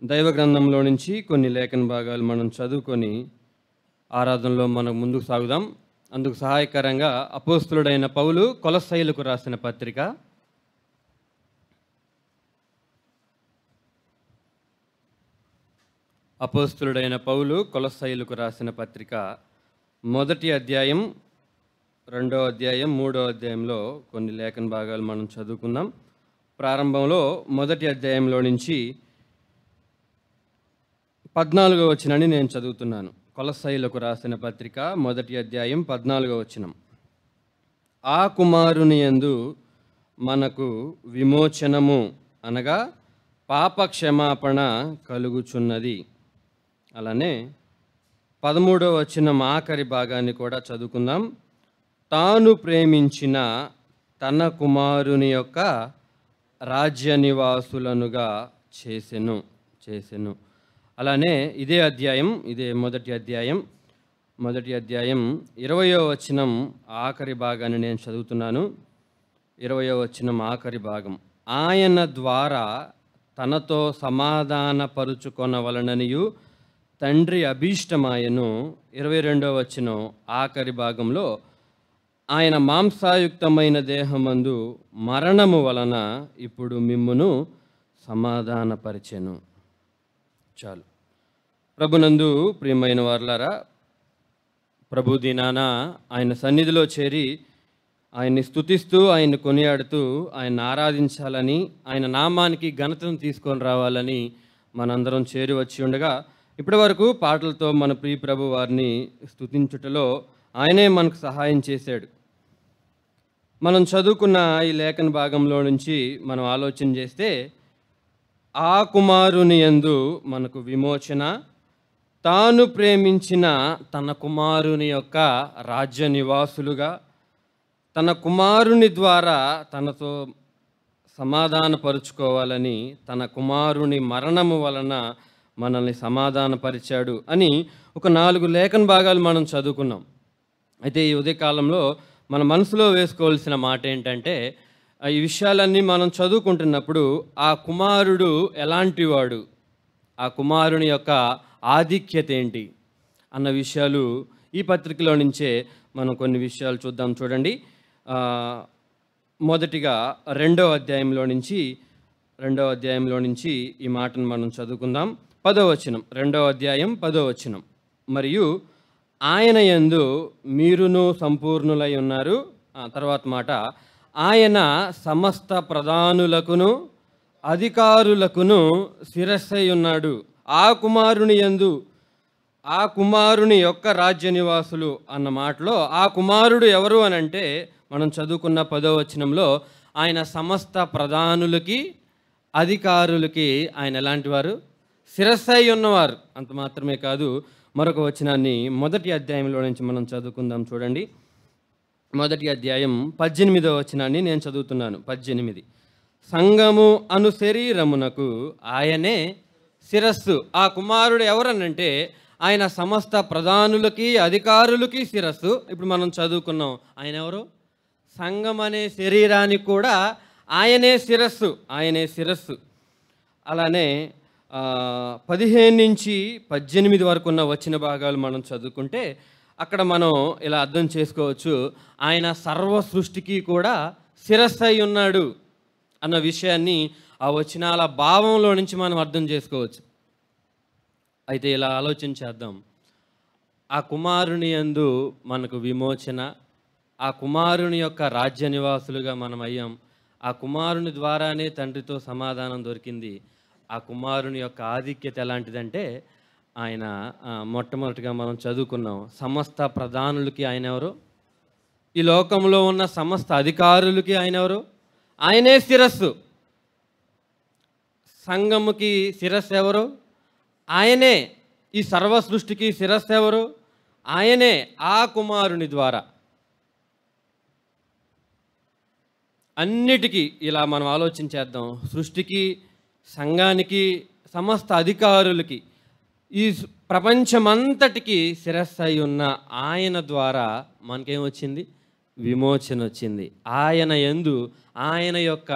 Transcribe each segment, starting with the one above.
దైవ గ్రంథంలో నుంచి కొన్ని లేఖన భాగాలు మనం చదువుకొని ఆరాధనలో మనం ముందుకు సాగుదాం. అందుకు సహాయకరంగా అపోస్తులుడైన పౌలు కొలస్సీయులకు రాసిన పత్రిక అపోస్తులుడైన పౌలు కొలస్సీయులకు రాసిన పత్రిక మొదటి అధ్యాయం, రెండో అధ్యాయం, మూడో అధ్యాయంలో కొన్ని లేఖన భాగాలు మనం చదువుకుందాం. ప్రారంభంలో మొదటి అధ్యాయంలో నుంచి 14వ వచనాన్ని నేను చదువుతున్నాను. కొలస్సీయులకు రాసిన పత్రిక మొదటి అధ్యాయం 14వ వచనం. ఆ కుమారుని యందు మనకు విమోచనము అనగా పాప క్షమాపణ కలుగుచున్నది. అలానే 13వ వచనం ఆఖరి భాగాన్ని కూడా చదువుకుందాం. తాను ప్రేమించిన తన కుమారుని యొక్క రాజ్య నివాసులనుగా చేసెను. అలానే ఇదే మొదటి అధ్యాయం 20వ వచనం ఆఖరి భాగాన్ని నేను చదువుతున్నాను. 20వ వచనం ఆఖరి భాగం. ఆయన ద్వారా తనతో సమాధానపరుచుకొనవలననియు తండ్రి అభీష్టమాయను. 22వ వచనం ఆఖరి భాగంలో ఆయన మాంసాయుక్తమైన దేహమందు మరణము వలన ఇప్పుడు మిమ్మును సమాధానపరిచెను. చాలు. ప్రభునందు ప్రియమైన వారలారా, ప్రభు దినాన ఆయన సన్నిధిలో చేరి ఆయన్ని స్తుతిస్తూ, ఆయన్ని కొనియాడుతూ, ఆయన్ని ఆరాధించాలని, ఆయన నామానికి ఘనతను తీసుకొని రావాలని మనందరం చేరి వచ్చి ఉండగా, ఇప్పటి వరకు పాటలతో మన ప్రియ ప్రభు వారిని స్తుతించుటలో ఆయనే మనకు సహాయం చేశాడు. మనం చదువుకున్న ఈ లేఖన భాగంలో నుంచి మనం ఆలోచన చేస్తే, ఆ కుమారుని యందు మనకు విమోచన, తాను ప్రేమించిన తన కుమారుని యొక్క రాజ్య నివాసులుగా, తన కుమారుని ద్వారా తనతో సమాధానపరుచుకోవాలని, తన కుమారుని మరణము వలన మనల్ని సమాధానపరిచాడు అని ఒక 4 లేఖన భాగాలు మనం చదువుకున్నాం. అయితే ఈ ఉదయకాలంలో మన మనసులో వేసుకోవాల్సిన మాట ఏంటంటే, ఈ విషయాలన్నీ మనం చదువుకుంటున్నప్పుడు ఆ కుమారుడు ఎలాంటి వాడు, ఆ కుమారుని యొక్క ఆధిక్యత ఏంటి అన్న విషయాలు ఈ పత్రికలో నుంచే మనం కొన్ని విషయాలు చూద్దాం. చూడండి, మొదటిగా రెండో అధ్యాయంలో నుంచి ఈ మాటను మనం చదువుకుందాం. 10వ వచనం, 2వ అధ్యాయం 10వ వచనం. మరియు ఆయన యందు మీరును సంపూర్ణులై ఉన్నారు. తర్వాత మాట, ఆయన సమస్త ప్రధానులకును అధికారులకును శిరస్సై ఉన్నాడు. ఆ కుమారుని యందు, ఆ కుమారుని యొక్క రాజ్య నివాసులు అన్న మాటలో ఆ కుమారుడు ఎవరు అని అంటే, మనం చదువుకున్న 10వ వచనంలో ఆయన సమస్త ప్రధానులకి అధికారులకి ఆయన ఎలాంటి వారు? శిరస్సై ఉన్నవారు. అంత మాత్రమే కాదు, మరొక వచనాన్ని మొదటి అధ్యాయంలో నుంచి మనం చదువుకుందాం. చూడండి, మొదటి అధ్యాయం 18వ వచనాన్ని నేను చదువుతున్నాను. 18. సంఘము అను శరీరమునకు ఆయనే శిరస్సు. ఆ కుమారుడు ఎవరనంటే ఆయన సమస్త ప్రధానులకి అధికారులకి శిరస్సు. ఇప్పుడు మనం చదువుకున్నాం, ఆయన ఎవరు? సంఘం అనే శరీరానికి కూడా ఆయనే శిరస్సు. అలానే 15 నుంచి 18 వరకు ఉన్న వచ్చిన భాగాలు మనం చదువుకుంటే అక్కడ మనం ఇలా అర్థం చేసుకోవచ్చు, ఆయన సర్వ సృష్టికి కూడా శిరస్సై ఉన్నాడు అన్న విషయాన్ని ఆ వచనాల భావంలో నుంచి మనం అర్థం చేసుకోవచ్చు. అయితే ఇలా ఆలోచించేద్దాం, ఆ కుమారుని యందు మనకు విమోచన, ఆ కుమారుని యొక్క రాజ్య నివాసులుగా మనం అయ్యాం. ఆ కుమారుని ద్వారానే తండ్రితో సమాధానం దొరికింది. ఆ కుమారుని యొక్క ఆధిక్యత ఎలాంటిదంటే, ఆయన మొట్టమొదటిగా మనం చదువుకున్నాం, సమస్త ప్రధానులకి ఆయన ఎవరు? ఈ లోకంలో ఉన్న సమస్త అధికారులకి ఆయన ఎవరు? ఆయనే శిరస్సు. సంఘముకి శిరస్సు ఎవరు? ఆయనే. ఈ సర్వ సృష్టికి శిరస్సు ఎవరు? ఆయనే. ఆ కుమారుని ద్వారా అన్నిటికీ ఇలా మనం ఆలోచించేద్దాం. సృష్టికి, సంఘానికి, సమస్త అధికారులకి, ఈ ప్రపంచమంతటికి శిరస్సై ఉన్న ఆయన ద్వారా మనకేమొచ్చింది? విమోచన వచ్చింది. ఆయన యందు, ఆయన యొక్క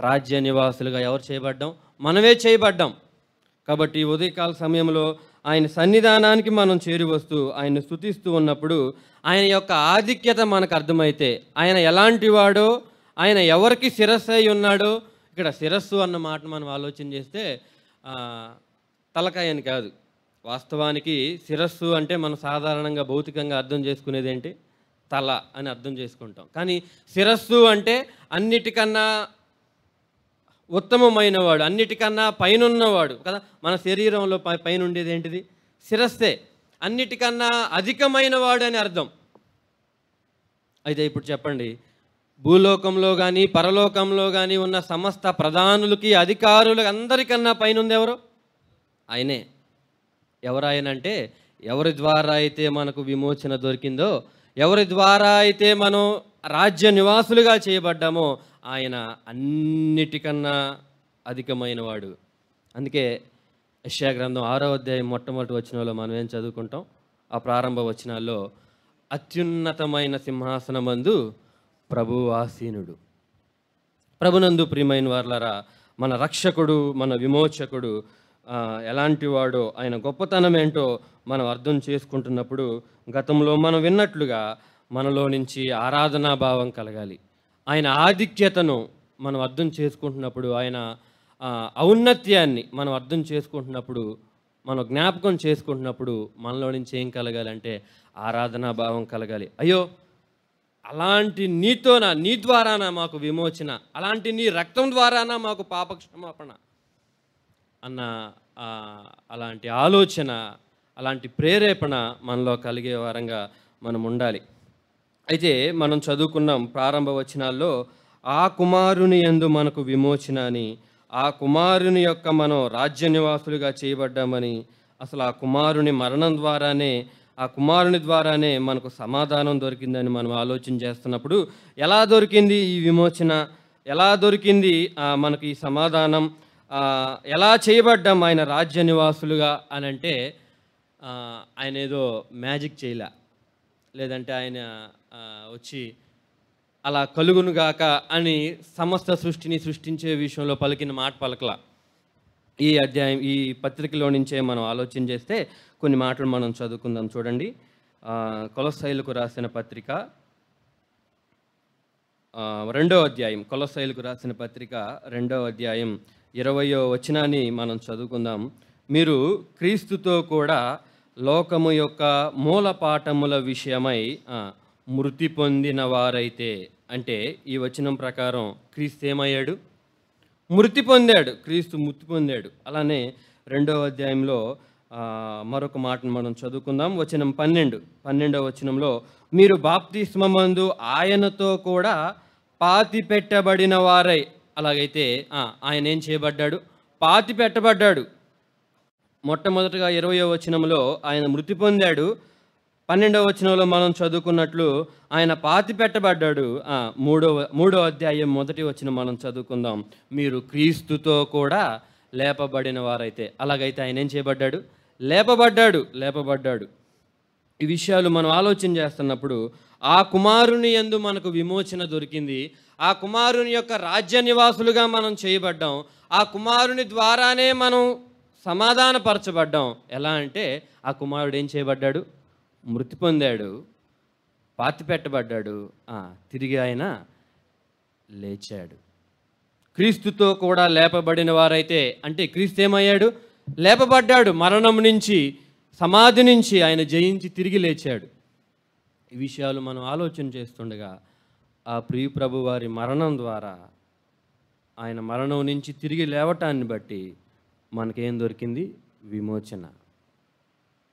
రాజ్య నివాసులుగా ఎవరు చేయబడ్డాం? మనమే చేయబడ్డాం. కాబట్టి ఈ ఉదయకాల సమయంలో ఆయన సన్నిధానానికి మనం చేరి వస్తూ ఆయన్ని స్తుతిస్తూ ఉన్నప్పుడు ఆయన యొక్క ఆధిక్యత మనకు అర్థమైతే, ఆయన ఎలాంటి వాడో, ఆయన ఎవరికి శిరస్సు అయి ఉన్నాడో. ఇక్కడ శిరస్సు అన్న మాట మనం ఆలోచన చేస్తే ఆ, తలకాయ అని కాదు. వాస్తవానికి శిరస్సు అంటే మనం సాధారణంగా భౌతికంగా అర్థం చేసుకునేది ఏంటి? తల అని అర్థం చేసుకుంటాం. కానీ శిరస్సు అంటే అన్నిటికన్నా ఉత్తమమైన వాడు, అన్నిటికన్నా పైనున్నవాడు కదా. మన శరీరంలో పైన ఉండేది ఏంటిది? శిరస్సే. అన్నిటికన్నా అధికమైన వాడు అని అర్థం. అయితే ఇప్పుడు చెప్పండి, భూలోకంలో కానీ పరలోకంలో కానీ ఉన్న సమస్త ప్రధానులకి, అధికారులు అందరికన్నా పైన ఉంది ఎవరు? ఆయనే. ఎవరు ఆయన అంటే, ఎవరి ద్వారా అయితే మనకు విమోచన దొరికిందో, ఎవరి ద్వారా అయితే మనం రాజ్య నివాసులుగా చేయబడ్డామో, ఆయన అన్నిటికన్నా అధికమైన వాడు. అందుకే యెషయా గ్రంథం 6వ అధ్యాయం మొట్టమొదటి వచనంలో మనం ఏం చదువుకుంటాం? ఆ ప్రారంభ వచనాల్లో, అత్యున్నతమైన సింహాసనమందు ప్రభువు ఆసీనుడు. ప్రభునందు ప్రియమైన వారలారా, మన రక్షకుడు, మన విమోచకుడు ఎలాంటి వాడో, ఆయన గొప్పతనం ఏంటో మనం అర్థం చేసుకుంటున్నప్పుడు, గతంలో మనం విన్నట్లుగా మనలో నుంచి ఆరాధనా భావం కలగాలి. ఆయన ఆధిక్యతను మనం అర్థం చేసుకుంటున్నప్పుడు, ఆయన ఔన్నత్యాన్ని మనం అర్థం చేసుకుంటున్నప్పుడు, మనం జ్ఞాపకం చేసుకుంటున్నప్పుడు మనలో నుంచి ఏం కలగాలంటే ఆరాధనా భావం కలగాలి. అయ్యో, అలాంటి నీ ద్వారానా మాకు విమోచన, అలాంటి నీ రక్తం ద్వారానా మాకు పాపక్షమాపణ అన్న అలాంటి ఆలోచన, అలాంటి ప్రేరేపణ మనలో కలిగే వారంగా మనం ఉండాలి. అయితే మనం చదువుకున్నాం ప్రారంభ వచనాల్లో, ఆ కుమారుని యందు మనకు విమోచన అని, ఆ కుమారుని యొక్క మనం రాజ్య నివాసులుగా చేయబడ్డామని, అసలు ఆ కుమారుని మరణం ద్వారానే, ఆ కుమారుని ద్వారానే మనకు సమాధానం దొరికిందని మనం ఆలోచన చేస్తున్నప్పుడు, ఎలా దొరికింది ఈ విమోచన, ఎలా దొరికింది మనకు ఈ సమాధానం, ఎలా చేయబడ్డాం ఆయన రాజ్య నివాసులుగా అని అంటే, ఆయన ఏదో మ్యాజిక్ చేయలే, లేదంటే ఆయన వచ్చి అలా కలుగునుగాక అని సమస్త సృష్టిని సృష్టించే విషయంలో పలికిన మాట పలకల. ఈ అధ్యాయం, ఈ పత్రికలో నుంచే మనం ఆలోచన చేస్తే కొన్ని మాటలు మనం చదువుకుందాం. చూడండి, కొలస్సైలకు రాసిన పత్రిక 2వ అధ్యాయం, కొలస్సైలకు రాసిన పత్రిక 2వ అధ్యాయం 20వ వచనాన్ని మనం చదువుకుందాం. మీరు క్రీస్తుతో కూడా లోకము యొక్క మూలపాఠముల విషయమై మృతి పొందిన వారైతే, అంటే ఈ వచనం ప్రకారం క్రీస్తు ఏమయ్యాడు? మృతి పొందాడు. క్రీస్తు మృతి పొందాడు. అలానే 2వ అధ్యాయంలో మరొక మాటను మనం చదువుకుందాం. వచనం 12వ వచనంలో, మీరు బాప్తిస్మమందు ఆయనతో కూడా పాతి పెట్టబడిన వారై. అలాగైతే ఆయన ఏం చేయబడ్డాడు? పాతి పెట్టబడ్డాడు. మొట్టమొదటిగా 20వ వచనంలో ఆయన మృతి పొందాడు. 12వ వచనంలో మనం చదువుకున్నట్లు ఆయన పాతి పెట్టబడ్డాడు. మూడో అధ్యాయం 1వ వచనం మనం చదువుకుందాం. మీరు క్రీస్తుతో కూడా లేపబడిన వారైతే. అలాగైతే ఆయన ఏం చేయబడ్డాడు? లేపబడ్డాడు. ఈ విషయాలు మనం ఆలోచన చేస్తున్నప్పుడు, ఆ కుమారుని యందు మనకు విమోచన దొరికింది. ఆ కుమారుని యొక్క రాజ్య నివాసులుగా మనం చేయబడ్డాం. ఆ కుమారుని ద్వారానే మనం సమాధానపరచబడ్డాం. ఎలా అంటే, ఆ కుమారుడు ఏం చేయబడ్డాడు? మృతి పొందాడు, పాతి పెట్టబడ్డాడు, తిరిగి ఆయన లేచాడు. క్రీస్తుతో కూడా లేపబడిన వారైతే, అంటే క్రీస్తు ఏమయ్యాడు? లేపబడ్డాడు. మరణం నుంచి, సమాధి నుంచి ఆయన జయించి తిరిగి లేచాడు. ఈ విషయాలు మనం ఆలోచన చేస్తుండగా, ఆ ప్రియ ప్రభు వారి మరణం ద్వారా, ఆయన మరణం నుంచి తిరిగి లేవటాన్ని బట్టి మనకేం దొరికింది? విమోచన.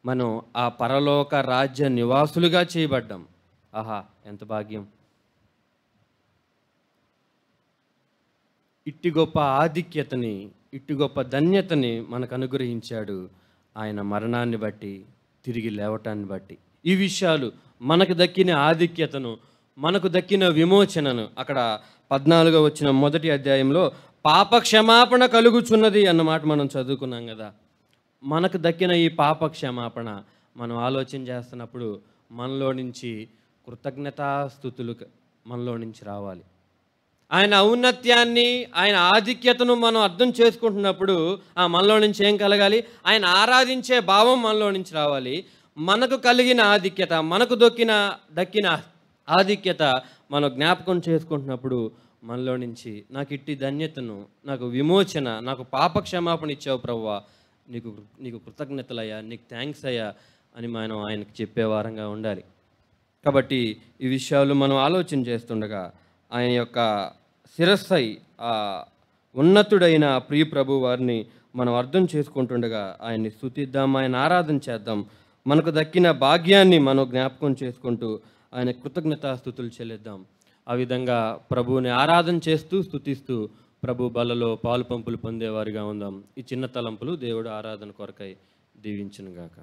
మనం ఆ పరలోక రాజ్య నివాసులుగా చేయబడ్డాం. ఆహా, ఎంత భాగ్యం! ఇట్టి గొప్ప ఆధిక్యతని, ఇట్టి గొప్ప ధన్యతని మనకు అనుగ్రహించాడు ఆయన మరణాన్ని బట్టి, తిరిగి లేవటాన్ని బట్టి. ఈ విషయాలు, మనకు దక్కిన ఆధిక్యతను, మనకు దక్కిన విమోచనను, అక్కడ 14వ వచనం 1వ అధ్యాయంలో పాప క్షమాపణ కలుగుచున్నది అన్నమాట మనం చదువుకున్నాం కదా. మనకు దక్కిన ఈ పాప క్షమాపణ మనం ఆలోచన చేస్తున్నప్పుడు మనలో నుంచి కృతజ్ఞతాస్తుతులు మనలో నుంచి రావాలి. ఆయన ఔన్నత్యాన్ని, ఆయన ఆధిక్యతను మనం అర్థం చేసుకుంటున్నప్పుడు మనలో నుంచి ఏం కలగాలి? ఆయన ఆరాధించే భావం మనలో నుంచి రావాలి. మనకు కలిగిన ఆధిక్యత, మనకు దక్కిన ఆధిక్యత మనం జ్ఞాపకం చేసుకుంటున్నప్పుడు మనలో నుంచి నాకు ఇట్టి ధన్యతను, నాకు విమోచన, నాకు పాప క్షమాపణ ఇచ్చావు ప్రభువా, నీకు నీకు కృతజ్ఞతలయ్యా, నీకు థ్యాంక్స్ అయ్యా అని మనం ఆయనకు చెప్పే వారంగా ఉండాలి. కాబట్టి ఈ విషయాలు మనం ఆలోచన చేస్తుండగా ఆయన యొక్క శిరస్సై ఆ ఉన్నతుడైన ప్రియ ప్రభు వారిని మనం అర్థం చేసుకుంటుండగా ఆయన్ని స్తుతిద్దాం, ఆయన ఆరాధన చేద్దాం. మనకు దక్కిన భాగ్యాన్ని మనం జ్ఞాపకం చేసుకుంటూ ఆయన కృతజ్ఞతాస్తుతులు చెల్లిద్దాం. ఆ విధంగా ప్రభువుని ఆరాధన చేస్తూ స్తుతిస్తూ ప్రభు బలలో పాలు పంపులు పొందేవారిగా ఉందాం. ఈ చిన్న తలంపులు దేవుడు ఆరాధన కొరకై దీవించునుగాక.